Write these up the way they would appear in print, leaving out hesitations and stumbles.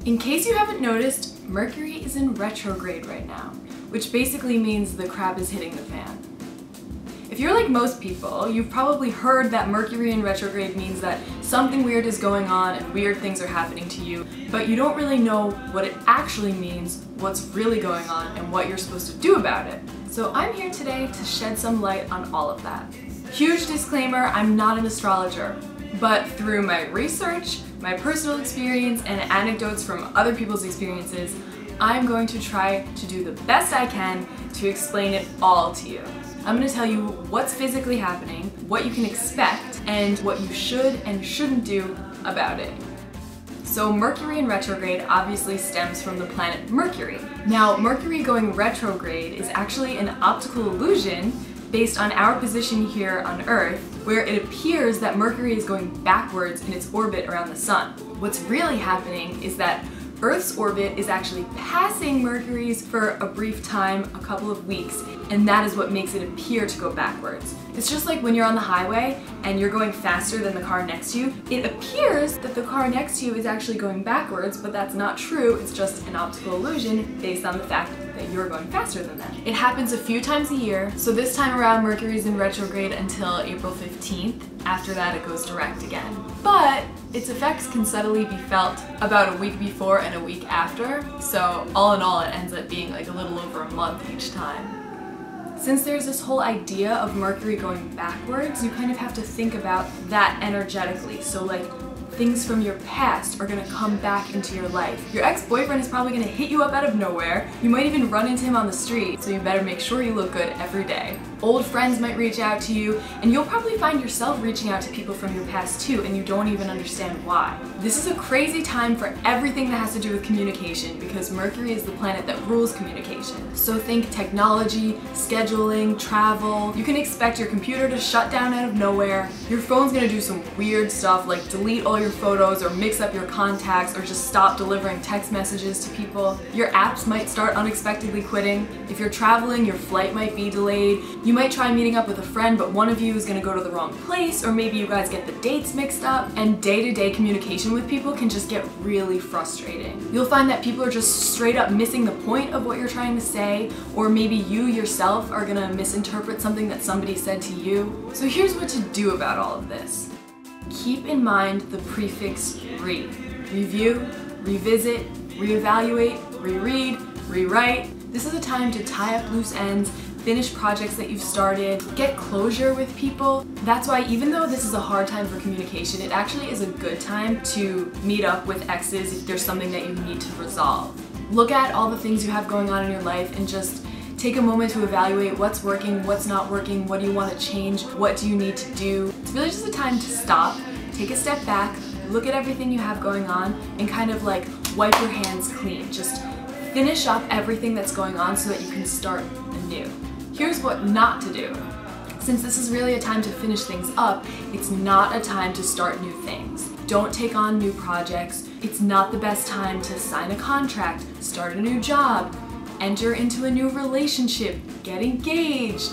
In case you haven't noticed, Mercury is in retrograde right now, which basically means the crap is hitting the fan. If you're like most people, you've probably heard that Mercury in retrograde means that something weird is going on and weird things are happening to you, but you don't really know what it actually means, what's really going on, and what you're supposed to do about it. So I'm here today to shed some light on all of that. Huge disclaimer, I'm not an astrologer, but through my research, my personal experience, and anecdotes from other people's experiences, I'm going to try to do the best I can to explain it all to you. I'm going to tell you what's physically happening, what you can expect, and what you should and shouldn't do about it. So Mercury in retrograde obviously stems from the planet Mercury. Now, Mercury going retrograde is actually an optical illusion based on our position here on Earth, where it appears that Mercury is going backwards in its orbit around the Sun. What's really happening is that Earth's orbit is actually passing Mercury's for a brief time, a couple of weeks, and that is what makes it appear to go backwards. It's just like when you're on the highway and you're going faster than the car next to you, it appears that the car next to you is actually going backwards, but that's not true. It's just an optical illusion based on the fact that you're going faster than them. It happens a few times a year, so this time around Mercury is in retrograde until April 15th. After that it goes direct again. But its effects can subtly be felt about a week before and a week after, so all in all it ends up being like a little over a month each time. Since there's this whole idea of Mercury going backwards, you kind of have to think about that energetically. So like, things from your past are gonna come back into your life. Your ex-boyfriend is probably gonna hit you up out of nowhere. You might even run into him on the street, so you better make sure you look good every day. Old friends might reach out to you, and you'll probably find yourself reaching out to people from your past too, and you don't even understand why. This is a crazy time for everything that has to do with communication, because Mercury is the planet that rules communication. So think technology, scheduling, travel. You can expect your computer to shut down out of nowhere. Your phone's gonna do some weird stuff like delete all your photos or mix up your contacts or just stop delivering text messages to people. Your apps might start unexpectedly quitting. If you're traveling, your flight might be delayed. You might try meeting up with a friend, but one of you is gonna go to the wrong place, or maybe you guys get the dates mixed up, and day-to-day communication with people can just get really frustrating. You'll find that people are just straight up missing the point of what you're trying to say, or maybe you yourself are gonna misinterpret something that somebody said to you. So here's what to do about all of this. Keep in mind the prefix re. Review, revisit, reevaluate, reread, rewrite. This is a time to tie up loose ends, finish projects that you've started, get closure with people. That's why even though this is a hard time for communication, it actually is a good time to meet up with exes if there's something that you need to resolve. Look at all the things you have going on in your life and just take a moment to evaluate what's working, what's not working, what do you want to change, what do you need to do. It's really just a time to stop, take a step back, look at everything you have going on, and kind of like wipe your hands clean. Just finish up everything that's going on so that you can start anew. Here's what not to do. Since this is really a time to finish things up, it's not a time to start new things. Don't take on new projects. It's not the best time to sign a contract, start a new job, enter into a new relationship, get engaged.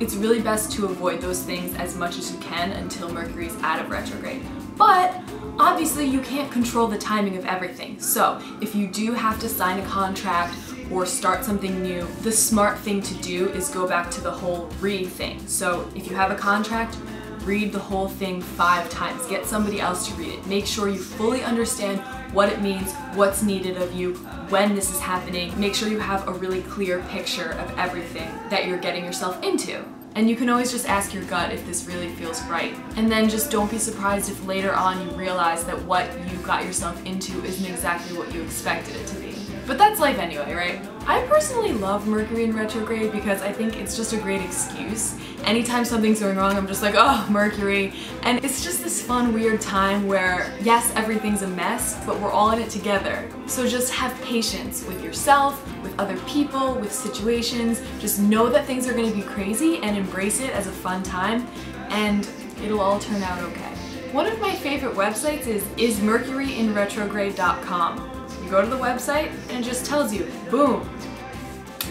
It's really best to avoid those things as much as you can until Mercury's out of retrograde. But obviously you can't control the timing of everything. So if you do have to sign a contract or start something new, the smart thing to do is go back to the whole re thing. So if you have a contract, read the whole thing 5 times. Get somebody else to read it. Make sure you fully understand what it means, what's needed of you, when this is happening. Make sure you have a really clear picture of everything that you're getting yourself into. And you can always just ask your gut if this really feels right. And then just don't be surprised if later on you realize that what you got yourself into isn't exactly what you expected it to be. But that's life anyway, right? I personally love Mercury in retrograde because I think it's just a great excuse. Anytime something's going wrong, I'm just like, oh, Mercury. And it's just this fun, weird time where, yes, everything's a mess, but we're all in it together. So just have patience with yourself, with other people, with situations. Just know that things are gonna be crazy and embrace it as a fun time, and it'll all turn out okay. One of my favorite websites is ismercuryinretrograde.com. You go to the website and it just tells you, boom.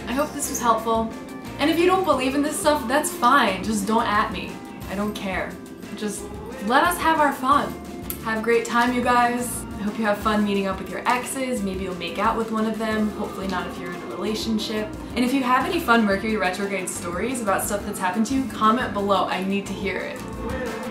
I hope this was helpful. And if you don't believe in this stuff, that's fine. Just don't at me. I don't care. Just let us have our fun. Have a great time, you guys. I I hope you have fun meeting up with your exes. Maybe you'll make out with one of them, hopefully not if you're in a relationship. And if you have any fun Mercury retrograde stories about stuff that's happened to you, comment below. I need to hear it.